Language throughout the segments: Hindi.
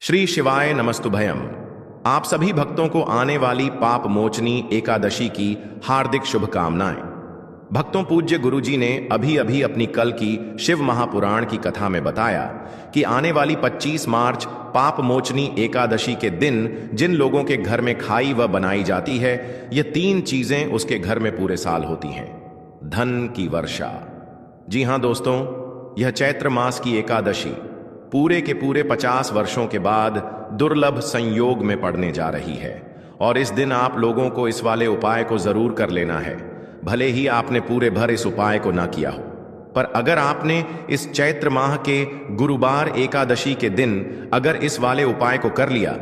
श्री शिवाय नमस्तुभयम। आप सभी भक्तों को आने वाली पाप मोचनी एकादशी की हार्दिक शुभकामनाएं। भक्तों, पूज्य गुरुजी ने अभी अभी अपनी कल की शिव महापुराण की कथा में बताया कि आने वाली 25 मार्च पाप मोचनी एकादशी के दिन जिन लोगों के घर में खाई व बनाई जाती है, ये 3 चीजें उसके घर में पूरे साल होती हैं। धन की वर्षा। जी हां दोस्तों, यह चैत्र मास की एकादशी पूरे के पूरे 50 वर्षों के बाद दुर्लभ संयोग में पड़ने जा रही है और इस दिन आप लोगों को इस वाले उपाय को जरूर कर लेना है। भले ही आपने पूरे भर इस उपाय को ना किया हो, पर अगर आपने इस चैत्र माह के गुरुवार एकादशी के दिन अगर इस वाले उपाय को कर लिया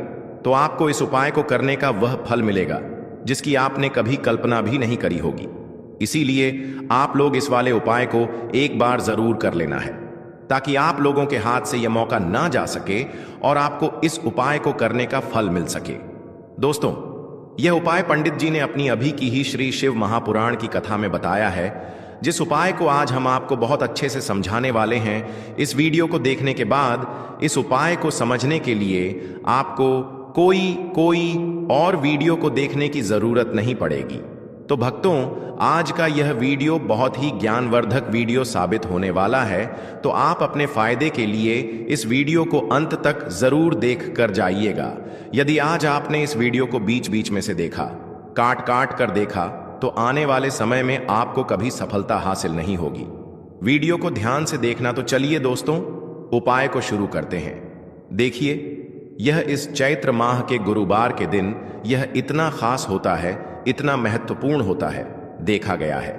तो आपको इस उपाय को करने का वह फल मिलेगा जिसकी आपने कभी कल्पना भी नहीं करी होगी। इसीलिए आप लोग इस वाले उपाय को एक बार जरूर कर लेना है ताकि आप लोगों के हाथ से यह मौका ना जा सके और आपको इस उपाय को करने का फल मिल सके। दोस्तों, यह उपाय पंडित जी ने अपनी अभी की ही श्री शिव महापुराण की कथा में बताया है, जिस उपाय को आज हम आपको बहुत अच्छे से समझाने वाले हैं। इस वीडियो को देखने के बाद इस उपाय को समझने के लिए आपको कोई और वीडियो को देखने की जरूरत नहीं पड़ेगी। तो भक्तों, आज का यह वीडियो बहुत ही ज्ञानवर्धक वीडियो साबित होने वाला है, तो आप अपने फायदे के लिए इस वीडियो को अंत तक जरूर देख कर जाइएगा। यदि आज आपने इस वीडियो को बीच बीच में से देखा, काट कर देखा, तो आने वाले समय में आपको कभी सफलता हासिल नहीं होगी। वीडियो को ध्यान से देखना। तो चलिए दोस्तों, उपाय को शुरू करते हैं। देखिए, यह इस चैत्र माह के गुरुवार के दिन यह इतना खास होता है, इतना महत्वपूर्ण होता है। देखा गया है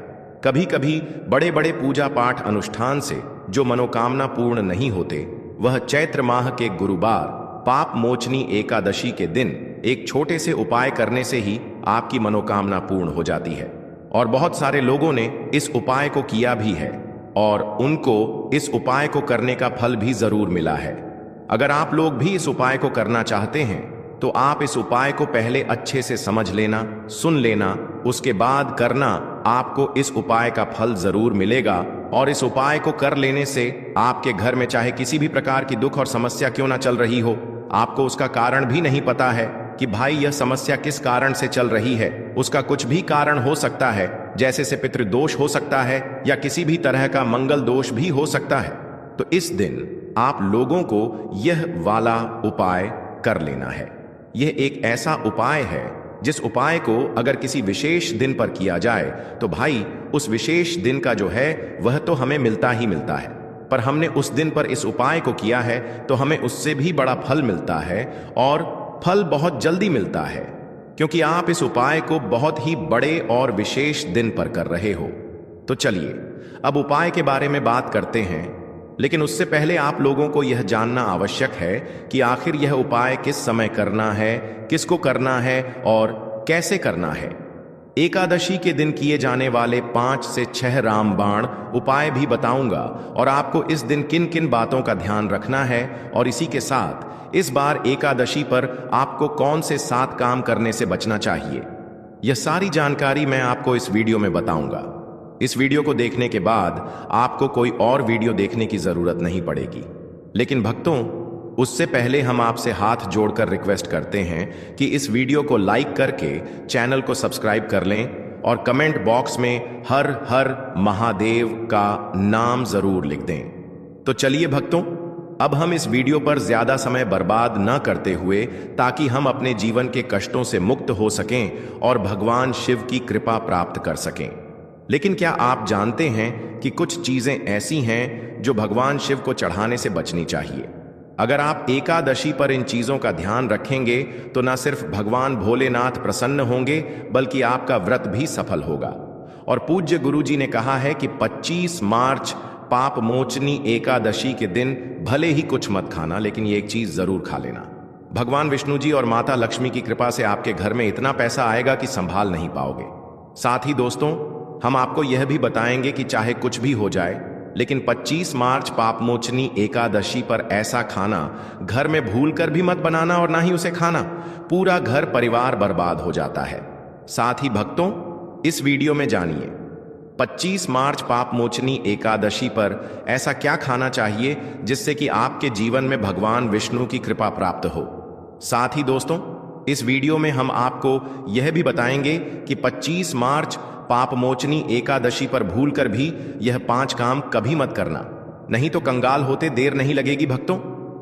कभी कभी बड़े बड़े पूजा पाठ अनुष्ठान से जो मनोकामना पूर्ण नहीं होते, वह चैत्र माह के गुरुवार पाप मोचनी एकादशी के दिन एक छोटे से उपाय करने से ही आपकी मनोकामना पूर्ण हो जाती है। और बहुत सारे लोगों ने इस उपाय को किया भी है और उनको इस उपाय को करने का फल भी जरूर मिला है। अगर आप लोग भी इस उपाय को करना चाहते हैं तो आप इस उपाय को पहले अच्छे से समझ लेना, सुन लेना, उसके बाद करना। आपको इस उपाय का फल जरूर मिलेगा और इस उपाय को कर लेने से आपके घर में चाहे किसी भी प्रकार की दुख और समस्या क्यों ना चल रही हो, आपको उसका कारण भी नहीं पता है कि भाई यह समस्या किस कारण से चल रही है। उसका कुछ भी कारण हो सकता है, जैसे से पितृदोष हो सकता है या किसी भी तरह का मंगल दोष भी हो सकता है। तो इस दिन आप लोगों को यह वाला उपाय कर लेना है। यह एक ऐसा उपाय है जिस उपाय को अगर किसी विशेष दिन पर किया जाए तो भाई उस विशेष दिन का जो है वह तो हमें मिलता ही मिलता है, पर हमने उस दिन पर इस उपाय को किया है तो हमें उससे भी बड़ा फल मिलता है और फल बहुत जल्दी मिलता है, क्योंकि आप इस उपाय को बहुत ही बड़े और विशेष दिन पर कर रहे हो। तो चलिए अब उपाय के बारे में बात करते हैं, लेकिन उससे पहले आप लोगों को यह जानना आवश्यक है कि आखिर यह उपाय किस समय करना है, किसको करना है और कैसे करना है। एकादशी के दिन किए जाने वाले 5 से 6 रामबाण उपाय भी बताऊंगा और आपको इस दिन किन किन बातों का ध्यान रखना है, और इसी के साथ इस बार एकादशी पर आपको कौन से 7 काम करने से बचना चाहिए, यह सारी जानकारी मैं आपको इस वीडियो में बताऊंगा। इस वीडियो को देखने के बाद आपको कोई और वीडियो देखने की जरूरत नहीं पड़ेगी। लेकिन भक्तों, उससे पहले हम आपसे हाथ जोड़कर रिक्वेस्ट करते हैं कि इस वीडियो को लाइक करके चैनल को सब्सक्राइब कर लें और कमेंट बॉक्स में हर हर महादेव का नाम जरूर लिख दें। तो चलिए भक्तों, अब हम इस वीडियो पर ज्यादा समय बर्बाद न करते हुए, ताकि हम अपने जीवन के कष्टों से मुक्त हो सकें और भगवान शिव की कृपा प्राप्त कर सकें। लेकिन क्या आप जानते हैं कि कुछ चीजें ऐसी हैं जो भगवान शिव को चढ़ाने से बचनी चाहिए। अगर आप एकादशी पर इन चीजों का ध्यान रखेंगे तो न सिर्फ भगवान भोलेनाथ प्रसन्न होंगे, बल्कि आपका व्रत भी सफल होगा। और पूज्य गुरुजी ने कहा है कि 25 मार्च पाप मोचनी एकादशी के दिन भले ही कुछ मत खाना, लेकिन ये एक चीज जरूर खा लेना। भगवान विष्णु जी और माता लक्ष्मी की कृपा से आपके घर में इतना पैसा आएगा कि संभाल नहीं पाओगे। साथ ही दोस्तों, हम आपको यह भी बताएंगे कि चाहे कुछ भी हो जाए, लेकिन 25 मार्च पापमोचनी एकादशी पर ऐसा खाना घर में भूलकर भी मत बनाना और ना ही उसे खाना, पूरा घर परिवार बर्बाद हो जाता है। साथ ही भक्तों, इस वीडियो में जानिए 25 मार्च पाप मोचनी एकादशी पर ऐसा क्या खाना चाहिए जिससे कि आपके जीवन में भगवान विष्णु की कृपा प्राप्त हो। साथ ही दोस्तों, इस वीडियो में हम आपको यह भी बताएंगे कि 25 मार्च पाप मोचनी एकादशी पर भूलकर भी यह 5 काम कभी मत करना, नहीं तो कंगाल होते देर नहीं लगेगी भक्तों।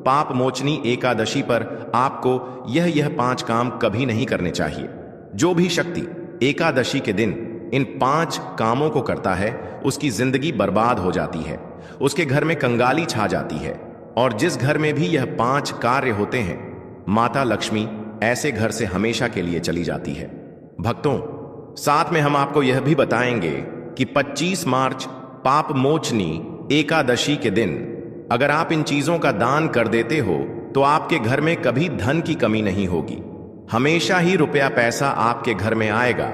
पाप मोचनी एकादशी पर आपको यह 5 काम कभी नहीं करने चाहिए। जो भी शक्ति एकादशी के दिन इन 5 कामों को करता है उसकी जिंदगी बर्बाद हो जाती है, उसके घर में कंगाली छा जाती है, और जिस घर में भी यह 5 कार्य होते हैं माता लक्ष्मी ऐसे घर से हमेशा के लिए चली जाती है। भक्तों, साथ में हम आपको यह भी बताएंगे कि 25 मार्च पाप मोचनी एकादशी के दिन अगर आप इन चीजों का दान कर देते हो तो आपके घर में कभी धन की कमी नहीं होगी, हमेशा ही रुपया पैसा आपके घर में आएगा।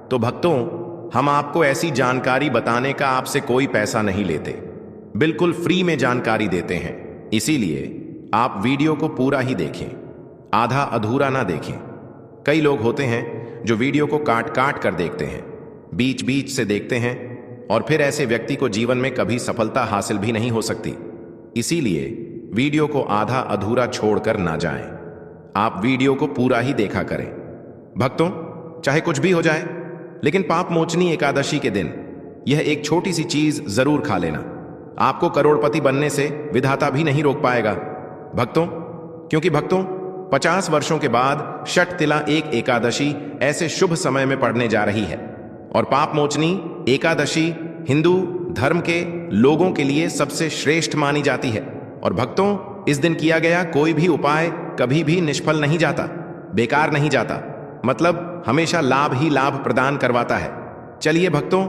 तो भक्तों, हम आपको ऐसी जानकारी बताने का आपसे कोई पैसा नहीं लेते, बिल्कुल फ्री में जानकारी देते हैं, इसीलिए आप वीडियो को पूरा ही देखें, आधा अधूरा ना देखें। कई लोग होते हैं जो वीडियो को काट काट कर देखते हैं, बीच बीच से देखते हैं, और फिर ऐसे व्यक्ति को जीवन में कभी सफलता हासिल भी नहीं हो सकती। इसीलिए वीडियो को आधा अधूरा छोड़कर ना जाएं, आप वीडियो को पूरा ही देखा करें। भक्तों, चाहे कुछ भी हो जाए, लेकिन पाप मोचनी एकादशी के दिन यह एक छोटी सी चीज जरूर खा लेना। आपको करोड़पति बनने से विधाता भी नहीं रोक पाएगा भक्तों, क्योंकि भक्तों 50 वर्षों के बाद षटतिला एक एकादशी ऐसे शुभ समय में पड़ने जा रही है, और पाप मोचनी एकादशी हिंदू धर्म के लोगों के लिए सबसे श्रेष्ठ मानी जाती है। और भक्तों, इस दिन किया गया कोई भी उपाय कभी भी निष्फल नहीं जाता, बेकार नहीं जाता, मतलब हमेशा लाभ ही लाभ प्रदान करवाता है। चलिए भक्तों,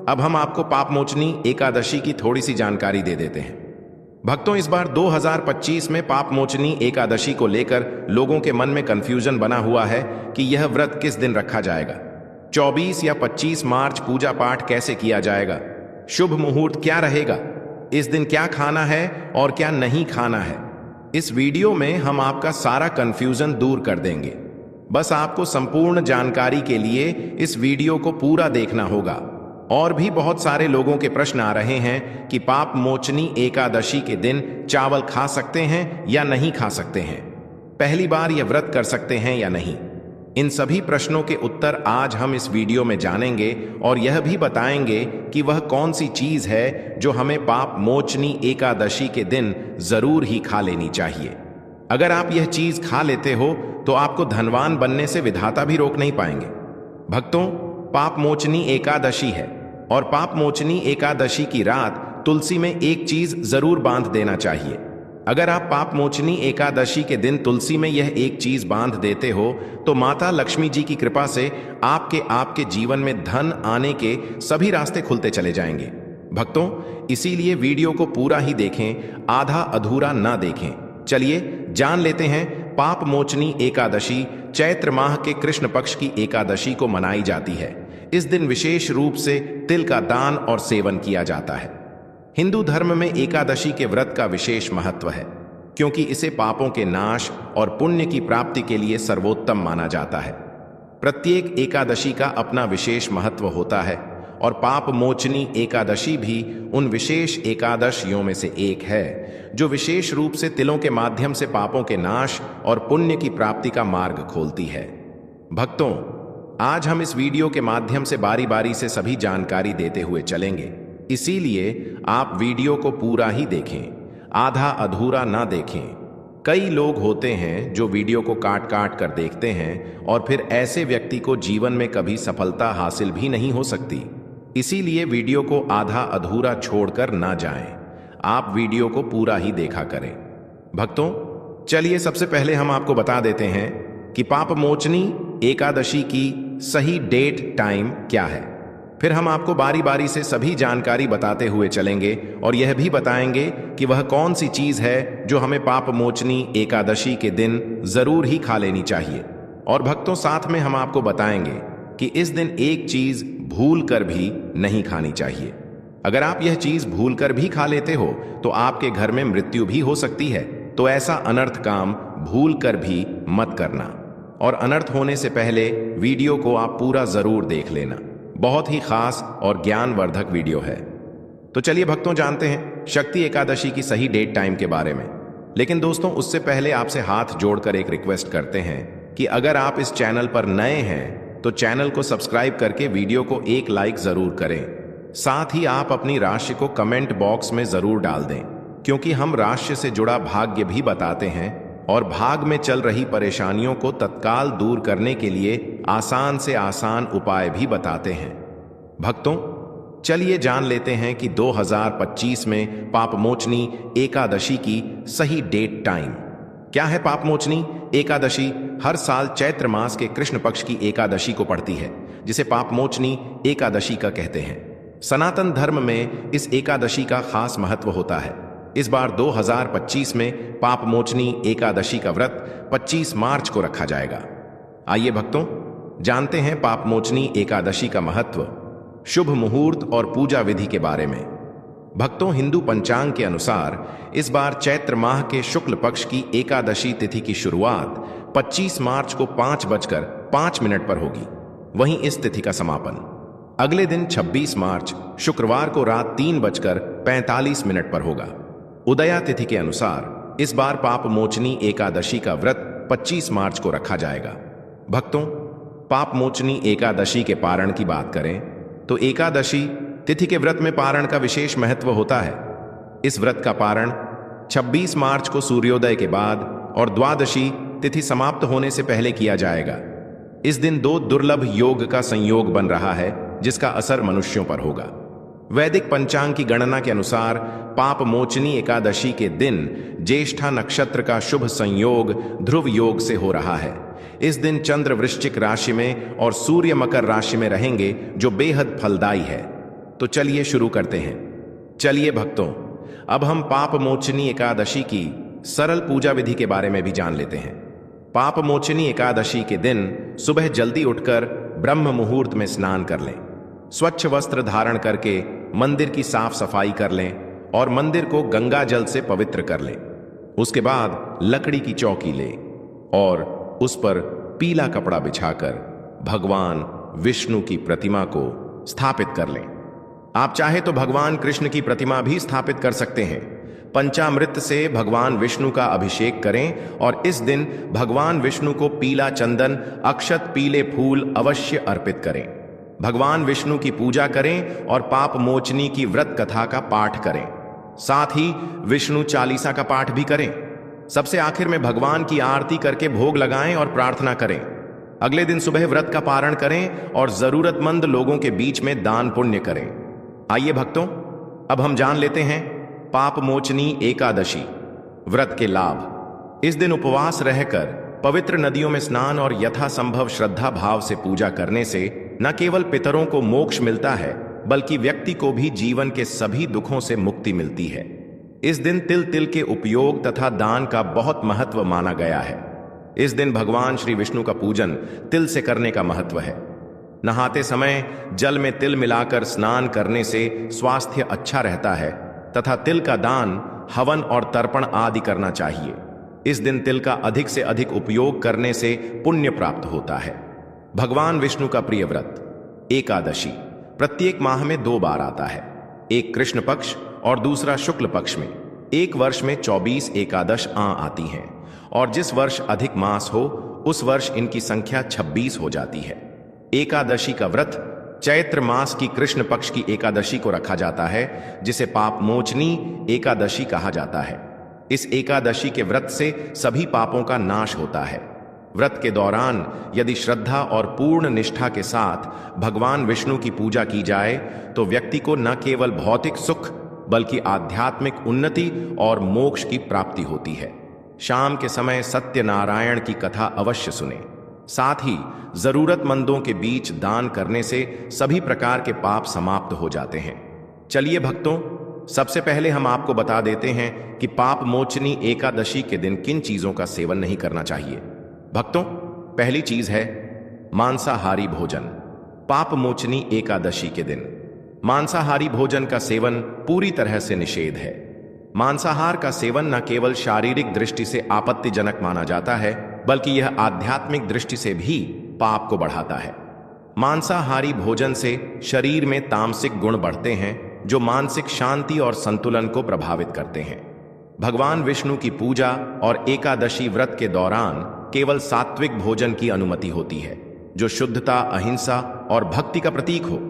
अब हम आपको पाप मोचनी एकादशी की थोड़ी सी जानकारी दे देते हैं। भक्तों, इस बार 2025 में पाप मोचनी एकादशी को लेकर लोगों के मन में कंफ्यूजन बना हुआ है कि यह व्रत किस दिन रखा जाएगा, 24 या 25 मार्च पूजा पाठ कैसे किया जाएगा, शुभ मुहूर्त क्या रहेगा, इस दिन क्या खाना है और क्या नहीं खाना है। इस वीडियो में हम आपका सारा कंफ्यूजन दूर कर देंगे। बस आपको संपूर्ण जानकारी के लिए इस वीडियो को पूरा देखना होगा। और भी बहुत सारे लोगों के प्रश्न आ रहे हैं कि पाप मोचनी एकादशी के दिन चावल खा सकते हैं या नहीं खा सकते हैं, पहली बार यह व्रत कर सकते हैं या नहीं। इन सभी प्रश्नों के उत्तर आज हम इस वीडियो में जानेंगे, और यह भी बताएंगे कि वह कौन सी चीज है जो हमें पाप मोचनी एकादशी के दिन जरूर ही खा लेनी चाहिए। अगर आप यह चीज खा लेते हो तो आपको धनवान बनने से विधाता भी रोक नहीं पाएंगे। भक्तों, पाप मोचनी एकादशी है, और पाप मोचनी एकादशी की रात तुलसी में एक चीज जरूर बांध देना चाहिए। अगर आप पाप मोचनी एकादशी के दिन तुलसी में यह एक चीज बांध देते हो तो माता लक्ष्मी जी की कृपा से आपके जीवन में धन आने के सभी रास्ते खुलते चले जाएंगे। भक्तों, इसीलिए वीडियो को पूरा ही देखें, आधा अधूरा ना देखें। चलिए जान लेते हैं, पाप मोचनी एकादशी चैत्र माह के कृष्ण पक्ष की एकादशी को मनाई जाती है। इस दिन विशेष रूप से तिल का दान और सेवन किया जाता है। हिंदू धर्म में एकादशी के व्रत का विशेष महत्व है, क्योंकि इसे पापों के नाश और पुण्य की प्राप्ति के लिए सर्वोत्तम माना जाता है। प्रत्येक एकादशी का अपना विशेष महत्व होता है, और पाप मोचनी एकादशी भी उन विशेष एकादशियों में से एक है जो विशेष रूप से तिलों के माध्यम से पापों के नाश और पुण्य की प्राप्ति का मार्ग खोलती है। भक्तों, आज हम इस वीडियो के माध्यम से बारी बारी से सभी जानकारी देते हुए चलेंगे, इसीलिए आप वीडियो को पूरा ही देखें, आधा अधूरा ना देखें। कई लोग होते हैं जो वीडियो को काट काट कर देखते हैं, और फिर ऐसे व्यक्ति को जीवन में कभी सफलता हासिल भी नहीं हो सकती। इसीलिए वीडियो को आधा अधूरा छोड़कर ना जाएं, आप वीडियो को पूरा ही देखा करें। भक्तों, चलिए सबसे पहले हम आपको बता देते हैं कि पाप मोचनी एकादशी की सही डेट टाइम क्या है। फिर हम आपको बारी बारी से सभी जानकारी बताते हुए चलेंगे, और यह भी बताएंगे कि वह कौन सी चीज है जो हमें पाप मोचनी एकादशी के दिन जरूर ही खा लेनी चाहिए। और भक्तों, साथ में हम आपको बताएंगे कि इस दिन एक चीज भूल कर भी नहीं खानी चाहिए। अगर आप यह चीज भूल कर भी खा लेते हो तो आपके घर में मृत्यु भी हो सकती है, तो ऐसा अनर्थ काम भूल कर भी मत करना। और अनर्थ होने से पहले वीडियो को आप पूरा जरूर देख लेना। बहुत ही खास और ज्ञानवर्धक वीडियो है। तो चलिए भक्तों, जानते हैं शक्ति एकादशी की सही डेट टाइम के बारे में। लेकिन दोस्तों, उससे पहले आपसे हाथ जोड़कर एक रिक्वेस्ट करते हैं कि अगर आप इस चैनल पर नए हैं तो चैनल को सब्सक्राइब करके वीडियो को एक लाइक जरूर करें। साथ ही आप अपनी राशि को कमेंट बॉक्स में जरूर डाल दें, क्योंकि हम राशि से जुड़ा भाग्य भी बताते हैं और भाग में चल रही परेशानियों को तत्काल दूर करने के लिए आसान से आसान उपाय भी बताते हैं। भक्तों, चलिए जान लेते हैं कि 2025 में पापमोचनी एकादशी की सही डेट टाइम क्या है। पापमोचनी एकादशी हर साल चैत्र मास के कृष्ण पक्ष की एकादशी को पड़ती है, जिसे पापमोचनी एकादशी का कहते हैं। सनातन धर्म में इस एकादशी का खास महत्व होता है। इस बार 2025 में पापमोचनी एकादशी का व्रत 25 मार्च को रखा जाएगा। आइए भक्तों, जानते हैं पापमोचनी एकादशी का महत्व, शुभ मुहूर्त और पूजा विधि के बारे में। भक्तों, हिंदू पंचांग के अनुसार इस बार चैत्र माह के शुक्ल पक्ष की एकादशी तिथि की शुरुआत 25 मार्च को 5:05 पर होगी। वहीं इस तिथि का समापन अगले दिन 26 मार्च शुक्रवार को रात 3:45 पर होगा। उदया तिथि के अनुसार इस बार पापमोचनी एकादशी का व्रत 25 मार्च को रखा जाएगा। भक्तों, पापमोचनी एकादशी के पारण की बात करें तो एकादशी तिथि के व्रत में पारण का विशेष महत्व होता है। इस व्रत का पारण 26 मार्च को सूर्योदय के बाद और द्वादशी तिथि समाप्त होने से पहले किया जाएगा। इस दिन 2 दुर्लभ योग का संयोग बन रहा है, जिसका असर मनुष्यों पर होगा। वैदिक पंचांग की गणना के अनुसार पापमोचनी एकादशी के दिन ज्येष्ठा नक्षत्र का शुभ संयोग ध्रुव योग से हो रहा है। इस दिन चंद्र वृश्चिक राशि में और सूर्य मकर राशि में रहेंगे, जो बेहद फलदायी है। तो चलिए शुरू करते हैं। चलिए भक्तों, अब हम पापमोचनी एकादशी की सरल पूजा विधि के बारे में भी जान लेते हैं। पापमोचनी एकादशी के दिन सुबह जल्दी उठकर ब्रह्म मुहूर्त में स्नान कर लें। स्वच्छ वस्त्र धारण करके मंदिर की साफ सफाई कर लें और मंदिर को गंगा जल से पवित्र कर लें। उसके बाद लकड़ी की चौकी लें और उस पर पीला कपड़ा बिछाकर भगवान विष्णु की प्रतिमा को स्थापित कर लें। आप चाहे तो भगवान कृष्ण की प्रतिमा भी स्थापित कर सकते हैं। पंचामृत से भगवान विष्णु का अभिषेक करें और इस दिन भगवान विष्णु को पीला चंदन, अक्षत, पीले फूल अवश्य अर्पित करें। भगवान विष्णु की पूजा करें और पापमोचनी की व्रत कथा का पाठ करें। साथ ही विष्णु चालीसा का पाठ भी करें। सबसे आखिर में भगवान की आरती करके भोग लगाएं और प्रार्थना करें। अगले दिन सुबह व्रत का पारण करें और जरूरतमंद लोगों के बीच में दान पुण्य करें। आइए भक्तों, अब हम जान लेते हैं पापमोचनी एकादशी व्रत के लाभ। इस दिन उपवास रहकर पवित्र नदियों में स्नान और यथासंभव श्रद्धा भाव से पूजा करने से न केवल पितरों को मोक्ष मिलता है, बल्कि व्यक्ति को भी जीवन के सभी दुखों से मुक्ति मिलती है। इस दिन तिल तिल के उपयोग तथा दान का बहुत महत्व माना गया है। इस दिन भगवान श्री विष्णु का पूजन तिल से करने का महत्व है। नहाते समय जल में तिल मिलाकर स्नान करने से स्वास्थ्य अच्छा रहता है तथा तिल का दान, हवन और तर्पण आदि करना चाहिए। इस दिन तिल का अधिक से अधिक उपयोग करने से पुण्य प्राप्त होता है। भगवान विष्णु का प्रिय व्रत एकादशी प्रत्येक माह में 2 बार आता है, एक कृष्ण पक्ष और दूसरा शुक्ल पक्ष में। एक वर्ष में 24 एकादश आती हैं और जिस वर्ष अधिक मास हो उस वर्ष इनकी संख्या 26 हो जाती है। एकादशी का व्रत चैत्र मास की कृष्ण पक्ष की एकादशी को रखा जाता है, जिसे पापमोचनी एकादशी कहा जाता है। इस एकादशी के व्रत से सभी पापों का नाश होता है। व्रत के दौरान यदि श्रद्धा और पूर्ण निष्ठा के साथ भगवान विष्णु की पूजा की जाए तो व्यक्ति को न केवल भौतिक सुख बल्कि आध्यात्मिक उन्नति और मोक्ष की प्राप्ति होती है। शाम के समय सत्यनारायण की कथा अवश्य सुने। साथ ही जरूरतमंदों के बीच दान करने से सभी प्रकार के पाप समाप्त हो जाते हैं। चलिए भक्तों, सबसे पहले हम आपको बता देते हैं कि पापमोचनी एकादशी के दिन किन चीजों का सेवन नहीं करना चाहिए। भक्तों, पहली चीज है मांसाहारी भोजन। पापमोचनी एकादशी के दिन मांसाहारी भोजन का सेवन पूरी तरह से निषेध है। मांसाहार का सेवन न केवल शारीरिक दृष्टि से आपत्तिजनक माना जाता है, बल्कि यह आध्यात्मिक दृष्टि से भी पाप को बढ़ाता है। मांसाहारी भोजन से शरीर में तामसिक गुण बढ़ते हैं जो मानसिक शांति और संतुलन को प्रभावित करते हैं। भगवान विष्णु की पूजा और एकादशी व्रत के दौरान केवल सात्विक भोजन की अनुमति होती है जो शुद्धता, अहिंसा और भक्ति का प्रतीक हो।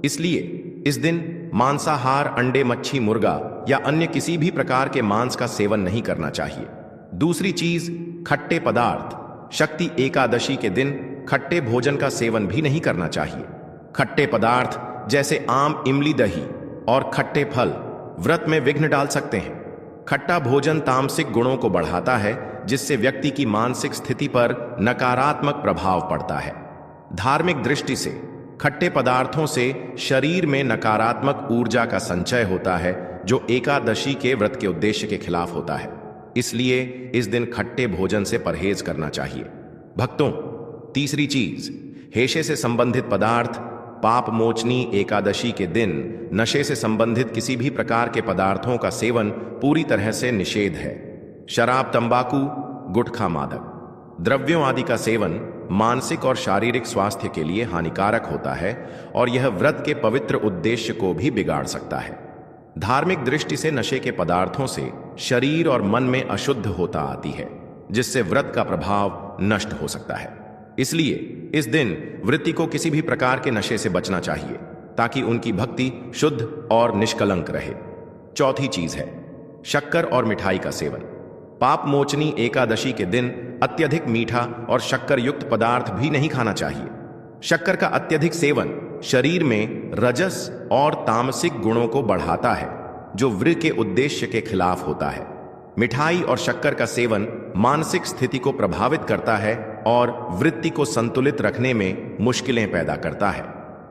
इसलिए इस दिन मांसाहार, अंडे, मच्छी, मुर्गा या अन्य किसी भी प्रकार के मांस का सेवन नहीं करना चाहिए। दूसरी चीज, खट्टे पदार्थ। शक्ति एकादशी के दिन खट्टे भोजन का सेवन भी नहीं करना चाहिए। खट्टे पदार्थ जैसे आम, इमली, दही और खट्टे फल व्रत में विघ्न डाल सकते हैं। खट्टा भोजन तामसिक गुणों को बढ़ाता है जिससे व्यक्ति की मानसिक स्थिति पर नकारात्मक प्रभाव पड़ता है। धार्मिक दृष्टि से खट्टे पदार्थों से शरीर में नकारात्मक ऊर्जा का संचय होता है जो एकादशी के व्रत के उद्देश्य के खिलाफ होता है। इसलिए इस दिन खट्टे भोजन से परहेज करना चाहिए। भक्तों, तीसरी चीज, हेशे से संबंधित पदार्थ। पाप मोचनी एकादशी के दिन नशे से संबंधित किसी भी प्रकार के पदार्थों का सेवन पूरी तरह से निषेध है। शराब, तंबाकू, गुटखा, मादक द्रव्यों आदि का सेवन मानसिक और शारीरिक स्वास्थ्य के लिए हानिकारक होता है और यह व्रत के पवित्र उद्देश्य को भी बिगाड़ सकता है। धार्मिक दृष्टि से नशे के पदार्थों से शरीर और मन में अशुद्ध होता आती है जिससे व्रत का प्रभाव नष्ट हो सकता है। इसलिए इस दिन वृत्ति को किसी भी प्रकार के नशे से बचना चाहिए ताकि उनकी भक्ति शुद्ध और निष्कलंक रहे। चौथी चीज है शक्कर और मिठाई का सेवन। पाप मोचनी एकादशी के दिन अत्यधिक मीठा और शक्कर युक्त पदार्थ भी नहीं खाना चाहिए। शक्कर का अत्यधिक सेवन शरीर में रजस और तामसिक गुणों को बढ़ाता है जो व्रत के उद्देश्य के खिलाफ होता है। मिठाई और शक्कर का सेवन मानसिक स्थिति को प्रभावित करता है और वृत्ति को संतुलित रखने में मुश्किलें पैदा करता है।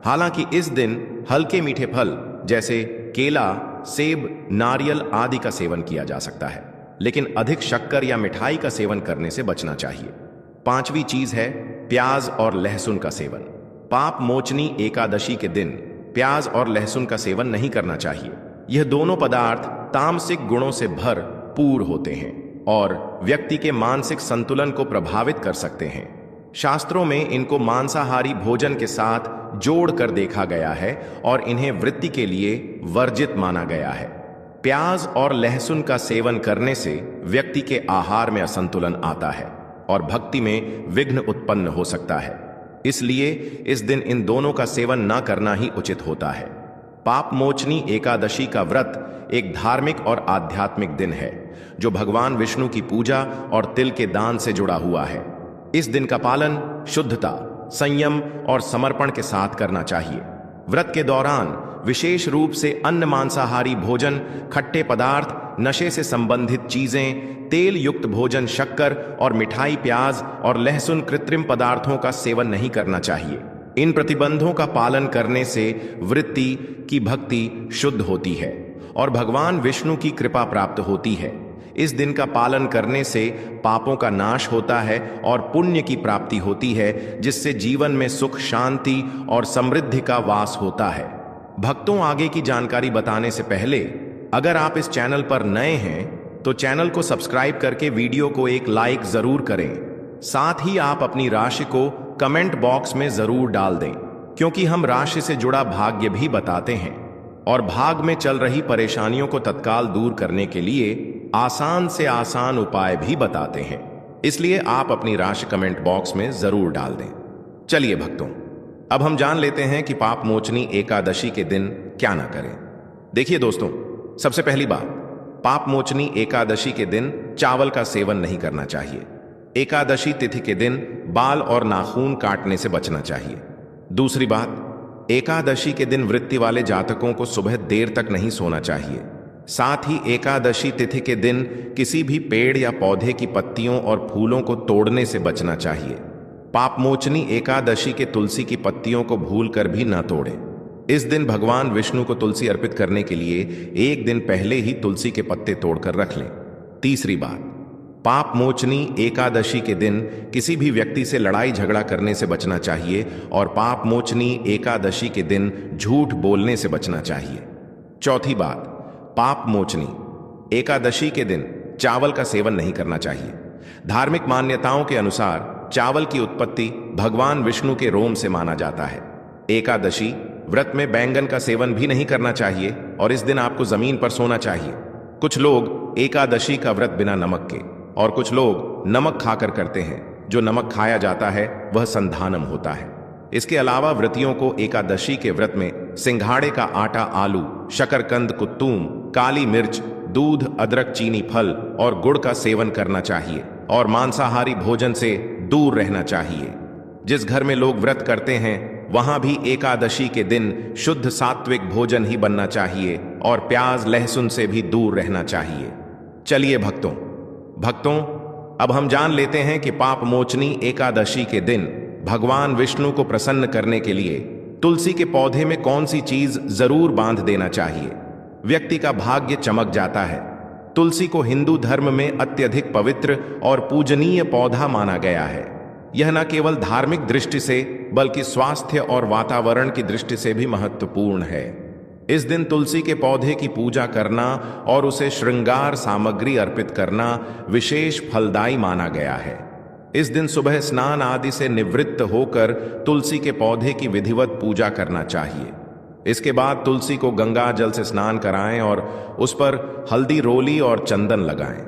हालांकि इस दिन हल्के मीठे फल जैसे केला, सेब, नारियल आदि का सेवन किया जा सकता है, लेकिन अधिक शक्कर या मिठाई का सेवन करने से बचना चाहिए। पांचवी चीज है प्याज और लहसुन का सेवन। पाप मोचनी एकादशी के दिन प्याज और लहसुन का सेवन नहीं करना चाहिए। यह दोनों पदार्थ तामसिक गुणों से भरपूर होते हैं और व्यक्ति के मानसिक संतुलन को प्रभावित कर सकते हैं। शास्त्रों में इनको मांसाहारी भोजन के साथ जोड़कर देखा गया है और इन्हें वृत्ति के लिए वर्जित माना गया है। प्याज और लहसुन का सेवन करने से व्यक्ति के आहार में असंतुलन आता है और भक्ति में विघ्न उत्पन्न हो सकता है। इसलिए इस दिन इन दोनों का सेवन न करना ही उचित होता है। पाप मोचनी एकादशी का व्रत एक धार्मिक और आध्यात्मिक दिन है जो भगवान विष्णु की पूजा और तिल के दान से जुड़ा हुआ है। इस दिन का पालन शुद्धता, संयम और समर्पण के साथ करना चाहिए। व्रत के दौरान विशेष रूप से अन्न, मांसाहारी भोजन, खट्टे पदार्थ, नशे से संबंधित चीजें, तेल युक्त भोजन, शक्कर और मिठाई, प्याज और लहसुन, कृत्रिम पदार्थों का सेवन नहीं करना चाहिए। इन प्रतिबंधों का पालन करने से वृत्ति की भक्ति शुद्ध होती है और भगवान विष्णु की कृपा प्राप्त होती है। इस दिन का पालन करने से पापों का नाश होता है और पुण्य की प्राप्ति होती है जिससे जीवन में सुख, शांति और समृद्धि का वास होता है। भक्तों, आगे की जानकारी बताने से पहले अगर आप इस चैनल पर नए हैं तो चैनल को सब्सक्राइब करके वीडियो को एक लाइक जरूर करें। साथ ही आप अपनी राशि को कमेंट बॉक्स में जरूर डाल दें क्योंकि हम राशि से जुड़ा भाग्य भी बताते हैं और भाग में चल रही परेशानियों को तत्काल दूर करने के लिए आसान से आसान उपाय भी बताते हैं। इसलिए आप अपनी राशि कमेंट बॉक्स में जरूर डाल दें। चलिए भक्तों, अब हम जान लेते हैं कि पाप मोचनी एकादशी के दिन क्या ना करें। देखिए दोस्तों, सबसे पहली बात, पाप मोचनी एकादशी के दिन चावल का सेवन नहीं करना चाहिए। एकादशी तिथि के दिन बाल और नाखून काटने से बचना चाहिए। दूसरी बात, एकादशी के दिन वृत्ति वाले जातकों को सुबह देर तक नहीं सोना चाहिए। साथ ही एकादशी तिथि के दिन किसी भी पेड़ या पौधे की पत्तियों और फूलों को तोड़ने से बचना चाहिए। पापमोचनी एकादशी के तुलसी की पत्तियों को भूलकर भी न तोड़ें। इस दिन भगवान विष्णु को तुलसी अर्पित करने के लिए एक दिन पहले ही तुलसी के पत्ते तोड़कर रख लें। तीसरी बात, पाप मोचनी एकादशी के दिन किसी भी व्यक्ति से लड़ाई झगड़ा करने से बचना चाहिए और पाप मोचनी एकादशी के दिन झूठ बोलने से बचना चाहिए। चौथी बात, पाप मोचनी एकादशी के दिन चावल का सेवन नहीं करना चाहिए। धार्मिक मान्यताओं के अनुसार चावल की उत्पत्ति भगवान विष्णु के रोम से माना जाता है। एकादशी व्रत में बैंगन का सेवन भी नहीं करना चाहिए और इस दिन आपको जमीन पर सोना चाहिए। कुछ लोग एकादशी का व्रत बिना नमक के और कुछ लोग नमक खाकर करते हैं। जो नमक खाया जाता है वह संधानम होता है। इसके अलावा व्रतियों को एकादशी के व्रत में सिंघाड़े का आटा, आलू, शकरकंद, कुत्तूम, काली मिर्च, दूध, अदरक, चीनी, फल और गुड़ का सेवन करना चाहिए और मांसाहारी भोजन से दूर रहना चाहिए। जिस घर में लोग व्रत करते हैं वहां भी एकादशी के दिन शुद्ध सात्विक भोजन ही बनना चाहिए और प्याज, लहसुन से भी दूर रहना चाहिए। चलिए भक्तों, अब हम जान लेते हैं कि पाप मोचनी एकादशी के दिन भगवान विष्णु को प्रसन्न करने के लिए तुलसी के पौधे में कौन सी चीज जरूर बांध देना चाहिए। व्यक्ति का भाग्य चमक जाता है। तुलसी को हिंदू धर्म में अत्यधिक पवित्र और पूजनीय पौधा माना गया है। यह न केवल धार्मिक दृष्टि से बल्कि स्वास्थ्य और वातावरण की दृष्टि से भी महत्वपूर्ण है। इस दिन तुलसी के पौधे की पूजा करना और उसे श्रृंगार सामग्री अर्पित करना विशेष फलदायी माना गया है। इस दिन सुबह स्नान आदि से निवृत्त होकर तुलसी के पौधे की विधिवत पूजा करना चाहिए। इसके बाद तुलसी को गंगा जल से स्नान कराएं और उस पर हल्दी, रोली और चंदन लगाएं।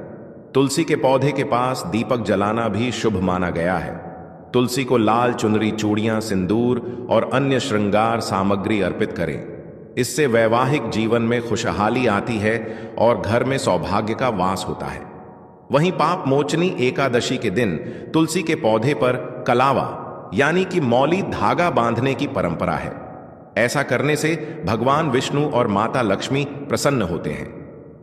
तुलसी के पौधे के पास दीपक जलाना भी शुभ माना गया है। तुलसी को लाल चुनरी, चूड़ियां, सिंदूर और अन्य श्रृंगार सामग्री अर्पित करें। इससे वैवाहिक जीवन में खुशहाली आती है और घर में सौभाग्य का वास होता है। वहीं पाप मोचनी एकादशी के दिन तुलसी के पौधे पर कलावा यानी कि मौली धागा बांधने की परंपरा है। ऐसा करने से भगवान विष्णु और माता लक्ष्मी प्रसन्न होते हैं।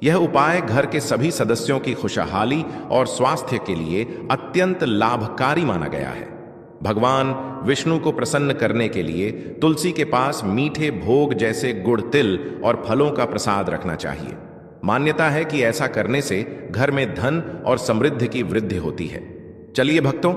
यह उपाय घर के सभी सदस्यों की खुशहाली और स्वास्थ्य के लिए अत्यंत लाभकारी माना गया है। भगवान विष्णु को प्रसन्न करने के लिए तुलसी के पास मीठे भोग जैसे गुड़, तिल और फलों का प्रसाद रखना चाहिए। मान्यता है कि ऐसा करने से घर में धन और समृद्धि की वृद्धि होती है। चलिए भक्तों,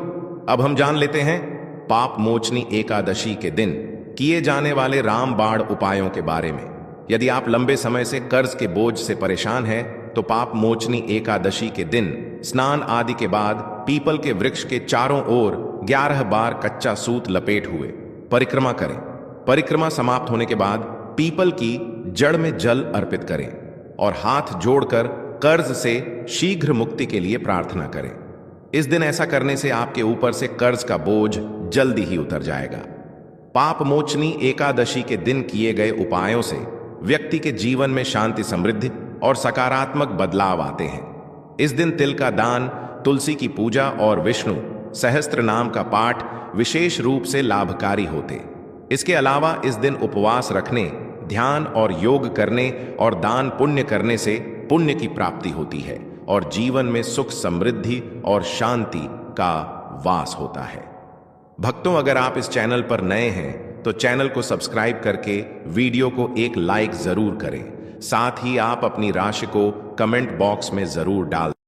अब हम जान लेते हैं पाप मोचनी एकादशी के दिन किए जाने वाले रामबाण उपायों के बारे में। यदि आप लंबे समय से कर्ज के बोझ से परेशान हैं तो पाप मोचनी एकादशी के दिन स्नान आदि के बाद पीपल के वृक्ष के चारों ओर 11 बार कच्चा सूत लपेट हुए परिक्रमा करें। परिक्रमा समाप्त होने के बाद पीपल की जड़ में जल अर्पित करें और हाथ जोड़कर कर्ज से शीघ्र मुक्ति के लिए प्रार्थना करें। इस दिन ऐसा करने से आपके ऊपर से कर्ज का बोझ जल्दी ही उतर जाएगा। पाप मोचनी एकादशी के दिन किए गए उपायों से व्यक्ति के जीवन में शांति, समृद्धि और सकारात्मक बदलाव आते हैं। इस दिन तिल का दान, तुलसी की पूजा और विष्णु सहस्त्र नाम का पाठ विशेष रूप से लाभकारी होते। इसके अलावा इस दिन उपवास रखने, ध्यान और योग करने और दान पुण्य करने से पुण्य की प्राप्ति होती है और जीवन में सुख, समृद्धि और शांति का वास होता है। भक्तों, अगर आप इस चैनल पर नए हैं तो चैनल को सब्सक्राइब करके वीडियो को एक लाइक जरूर करें। साथ ही आप अपनी राशि को कमेंट बॉक्स में जरूर डाल